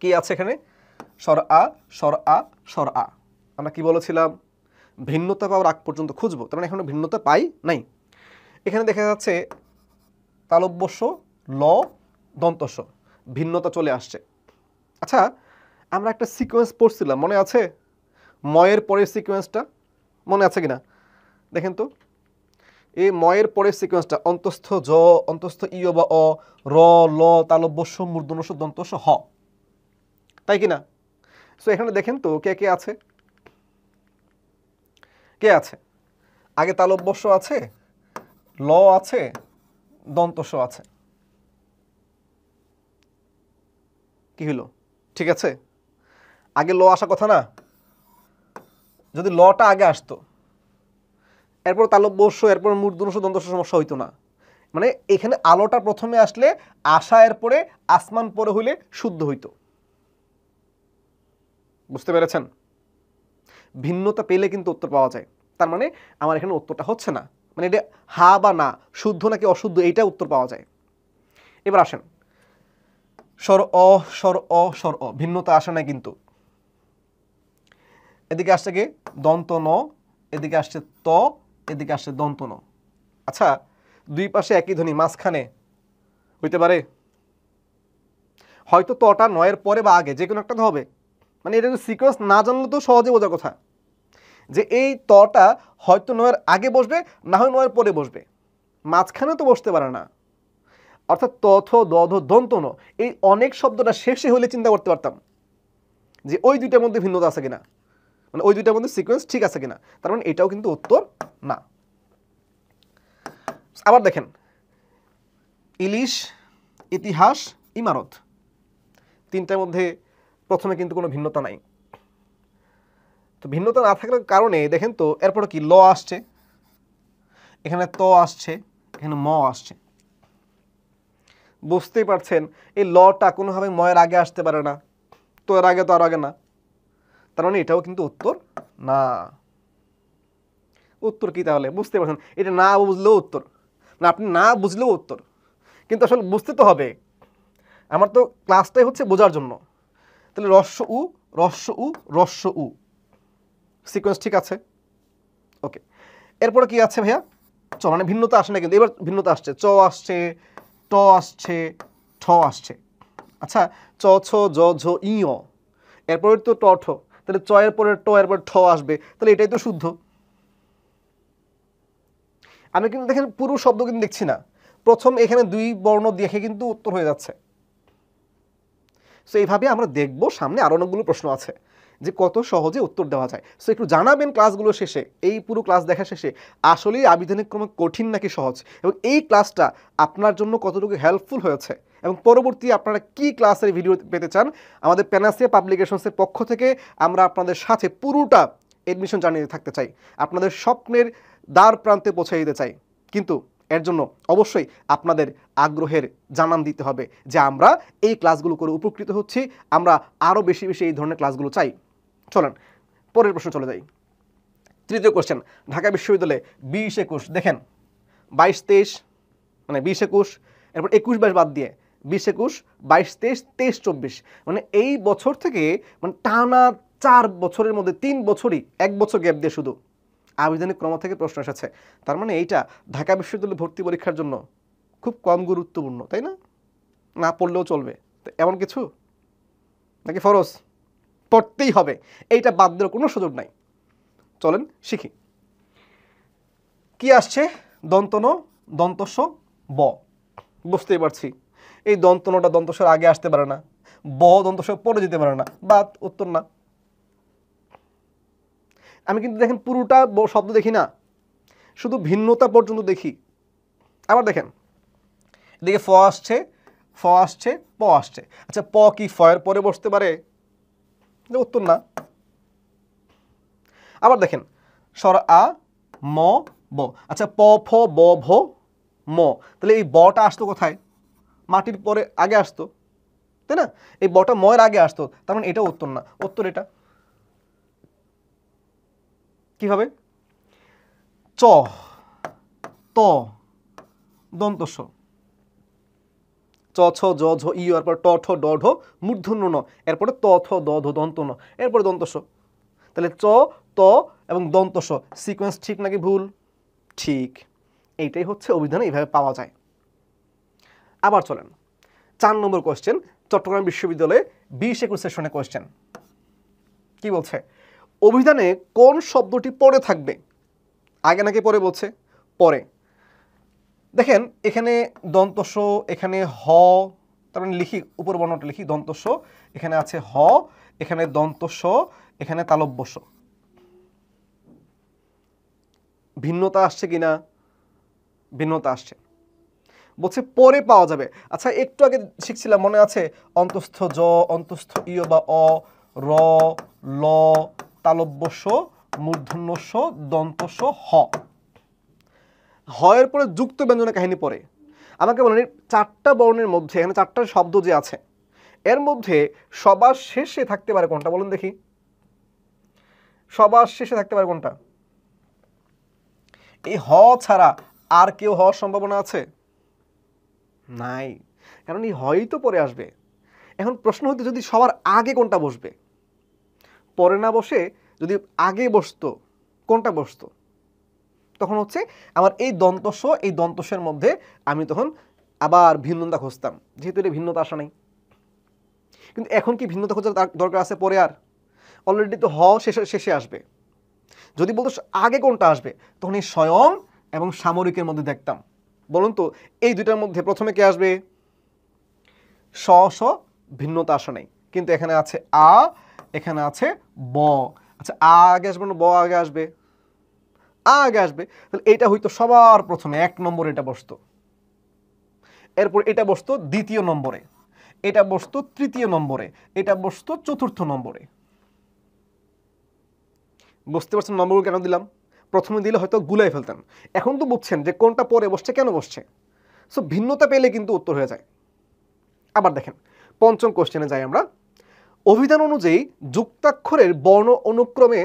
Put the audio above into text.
কি আছে এখানে? স্বর আ, স্বর আ, স্বর আ। আমরা কি বলেছিলাম? ভিন্নতা পাওয়ার আগ পর্যন্ত খুঁজবো, তার মানে এখনো ভিন্নতা পাই নাই। এখানে দেখা যাচ্ছে তালব্যস্য ল দন্তস্য, ভিন্নতা চলে আসছে। আচ্ছা, আমরা একটা সিকোয়েন্স পড়ছিলাম, মনে আছে? ময়ের পরের সিকোয়েন্সটা মনে আছে কিনা দেখেন তো। এই ময়ের পরের সিকোয়েন্সটা অন্তস্থ জ, অন্তস্থ ইয় বা অ, র, ল, তালব্যস্য, মূর্ধন্যস্য, দন্তস্য, হ, তাই কিনা? সো এখানে দেখেন তো কে কে আছে, কে আছে? আগে তালব্যস্য আছে, ল আছে, দন্তস্য আছে। কি হলো? ঠিক আছে, আগে ল আসা কথা না? যদি লটা আগে আসতো, এরপর তালব্যস্য, এরপর মূর্ধন্যস্য, দন্তস্য, সমস্যা হইতো না। মানে এখানে আলোটা প্রথমে আসলে আশা, এরপরে আসমান পরে হইলে শুদ্ধ হইতো। বুঝতে পেরেছেন? ভিন্নতা পেলে কিন্তু উত্তর পাওয়া যায়। তার মানে আমার এখানে উত্তরটা হচ্ছে না, মানে এটা হা বা না, শুদ্ধ নাকি অশুদ্ধ, এইটা উত্তর পাওয়া যায়। এবার আসেন, স্বর অ, স্বর অ, স্বর অ, ভিন্নতা আসে না কিন্তু। এদিকে আসছে কি? দন্ত ন, এদিকে আসছে ত, এদিকে আসছে দন্ত ন। আচ্ছা, দুই পাশে একই ধ্বনি, মাঝখানে হইতে পারে? হয়তো তটা নয়ের পরে বা আগে, যে কোনো একটা তো হবে। মানে এটা সিকোয়েন্স না জানলে তো সহজে বোঝার কথা যে এই তটা হয়তো নয়ের আগে বসবে, না হয় নয়ের পরে বসবে, মাঝখানে তো বসতে পারে না। অর্থাৎ তথ দধ দন্ত ন, এই অনেক শব্দটা শেষে হলে চিন্তা করতে পারতাম যে ওই দুইটার মধ্যে ভিন্নতা আছে কিনা, মানে ওই দুইটার মধ্যে সিকোয়েন্স ঠিক আছে কিনা। তার মানে এটাও কিন্তু উত্তর না। আবার দেখেন, ইলিশ, ইতিহাস, ইমারত, তিনটার মধ্যে প্রথমে কিন্তু কোনো ভিন্নতা নাই। তো ভিন্নতা না থাকার কারণে দেখেন তো এরপরে কি ল আসছে, এখানে ত আসছে, এখানে ম আসছে। বুঝতেই পারছেন এই লটা কোনোভাবে ময়ের আগে আসতে পারে না, তো এর আগে তো আর আগে না। তার মানে এটাও কিন্তু উত্তর না। উত্তর কি তাহলে? বুঝতে পারছেন, এটা না বুঝলেও উত্তর, না আপনি না বুঝলেও উত্তর, কিন্তু আসলে বুঝতে তো হবে। আমার তো ক্লাসটাই হচ্ছে বোঝার জন্য। তাহলে রস্য উ, রস্য উ, রস্য উ, সিকোয়েন্স ঠিক আছে। ওকে, এরপরে কি আছে ভাইয়া? চ, মানে ভিন্নতা আসে না কিন্তু, এবার ভিন্নতা আসছে, চ আসছে, ট আসছে, ঠ আসছে। আচ্ছা, চ, ছ, জ, ঝ, ইয়, এরপরে তো ট, ঠ, তাহলে চ এর পরে ট, এরপর ঠ আসবে, তাহলে এটাই তো শুদ্ধ। আমি কিন্তু দেখেন পুরো শব্দ কিন্তু দেখছি না, প্রথম এখানে দুই বর্ণ দেখে কিন্তু উত্তর হয়ে যাচ্ছে। সো এইভাবে আমরা দেখব, সামনে আরো অনেকগুলো প্রশ্ন আছে যে কত সহজে উত্তর দেওয়া যায়। সো একটু জানাবেন ক্লাসগুলো শেষে, এই পুরো ক্লাস দেখা শেষে আসলেই আবিধানিক ক্রম কঠিন নাকি সহজ, এবং এই ক্লাসটা আপনার জন্য কতটুকু হেল্পফুল হয়েছে, এবং পরবর্তী আপনারা কি ক্লাসের ভিডিও পেতে চান। আমাদের প্যানাসিয়া পাবলিকেশনসের পক্ষ থেকে আমরা আপনাদের সাথে পুরোটা এডমিশন জানিয়ে থাকতে চাই, আপনাদের স্বপ্নের দ্বার প্রান্তে পৌঁছে দিতে চাই। কিন্তু এর জন্য অবশ্যই আপনাদের আগ্রহের জানান দিতে হবে যে আমরা এই ক্লাসগুলো করে উপকৃত হচ্ছি, আমরা আরও বেশি বেশি এই ধরনের ক্লাসগুলো চাই। চলেন পরের প্রশ্ন চলে যাই। তৃতীয় কোশ্চেন, ঢাকা বিশ্ববিদ্যালয়ে 20-21, দেখেন 22-23, মানে 20-21, এরপর 21-22 বাদ দিয়ে 20-21, 22-23, 23-24, মানে এই বছর থেকে মানে টানা 4 বছরের মধ্যে 3 বছরই 1 বছর গ্যাপ দিয়ে শুধু আবিধানিক ক্রম থেকে প্রশ্ন এসেছে। তার মানে এইটা ঢাকা বিশ্ববিদ্যালয়ে ভর্তি পরীক্ষার জন্য খুব কম গুরুত্বপূর্ণ, তাই না? না পড়লেও চলবে, তো এমন কিছু নাকি ফরজ? পড়তেই হবে, এইটা বাদ দেওয়ার কোনো সুযোগ নাই। চলেন শিখি। কি আসছে? দন্তন, দন্তস্ব, ব। বুঝতেই পারছি এই দন্তনটা দন্তস্বর আগে আসতে পারে না, ব দন্তস্বর পরে যেতে পারে না, বাদ, উত্তর না। আমি কিন্তু দেখেন পুরোটা শব্দ দেখি না, শুধু ভিন্নতা পর্যন্ত দেখি। আবার দেখেন, এদিকে ফ আসছে, ফ আসছে, প আসছে। আচ্ছা, প কি ফ এর পরে বসতে পারে? উত্তর না। আবার দেখেন, স্বর আ, ম, ব। আচ্ছা, প, ফ, ব, ভ, ম, তাহলে এই বটা আসতো কোথায়? মাটির পরে আগে আসতো, তাই না? এই বটা ময়ের আগে আসতো, তার মানে এটা উত্তর না। উত্তর এটা। কিভাবে? চ, ত, দন্তস্ব, চ ছ জ ঝ ই এরপর ট ঠ ড ঢ মূর্ধন্য ন, এরপরে ত থ দ ধ দন্ত ন, এরপরে দন্ত স। তাহলে চ ত এবং দন্ত স সিকোয়েন্স ঠিক নাকি ভুল? ঠিক। এইটাই হচ্ছে অভিধানে, এইভাবে পাওয়া যায়। আবার চলেন 4 নম্বর কোয়েশ্চেন, চট্টগ্রাম বিশ্ববিদ্যালয়ে 20-21 সেশনে কোয়েশ্চেন কি বলছে? অভিধানে কোন শব্দটি পরে থাকবে? আগে নাকি পরে বলছে? পরে। দেখেন এখানে দন্তস, এখানে হ, তার মানে লিখি উপর বর্ণটা লিখি দন্তস, এখানে আছে হ, এখানে দন্তস, এখানে তালব্যস। ভিন্নতা আসছে কিনা? ভিন্নতা আসছে। বলছে পরে পাওয়া যাবে। আচ্ছা একটু আগে শিখছিলাম মনে আছে, অন্তস্থ জ, অন্তস্থ ইয় বা অ, র, ল, তালব্যস, মূর্ধন্যস, দন্তস, হ। হয়ের পরে যুক্ত ব্যঞ্জনের কাহিনী পড়ে। আমাকে বলেন 4টা বর্ণের মধ্যে, এখানে 4টা শব্দ যে আছে এর মধ্যে সবার শেষে থাকতে পারে কোনটা বলুন দেখি? সবার শেষে থাকতে পারে কোনটা? এই হ ছাড়া আর কেউ হওয়ার সম্ভাবনা আছে? নাই, কারণ এই হই তো পরে আসবে। এখন প্রশ্ন হতে যদি সবার আগে কোনটা বসবে? পরে না বসে যদি আগে বসতো কোনটা বসতো? তখন হচ্ছে আমার এই দন্তস, এই দন্তসের মধ্যে আমি তখন আবার ভিন্নতা খুঁজতাম, যেহেতু এটা ভিন্নতা আসা নাই। কিন্তু এখন কি ভিন্নতা খোঁজার দরকার আছে পরে? আর অলরেডি তো হ শেষে আসবে। যদি বলতো আগে কোনটা আসবে, তখন এই স্বয়ং এবং সামরিকের মধ্যে দেখতাম। বলুন তো এই দুইটার মধ্যে প্রথমে কে আসবে? স স, ভিন্নতা আসা নাই, কিন্তু এখানে আছে আ, এখানে আছে ব। আচ্ছা আ আগে আসবে না ব আগে আসবে? আ আগে আসবে। তাহলে এটা হয়তো সবার প্রথমে 1 নম্বরে এটা বসতো, এরপর এটা বসতো 2য় নম্বরে, এটা বসতো 3য় নম্বরে, এটা বসতো 4র্থ নম্বরে। বুঝতে পারছেন নম্বরগুলো কেন দিলাম? প্রথমে দিলে হয়তো গুলাই ফেলতেন, এখন তো বুঝছেন যে কোনটা পরে বসছে, কেন বসছে। সো ভিন্নতা পেলে কিন্তু উত্তর হয়ে যায়। আবার দেখেন 5ম কোশ্চেনে যাই আমরা। অভিধান অনুযায়ী যুক্তাক্ষরের বর্ণ অনুক্রমে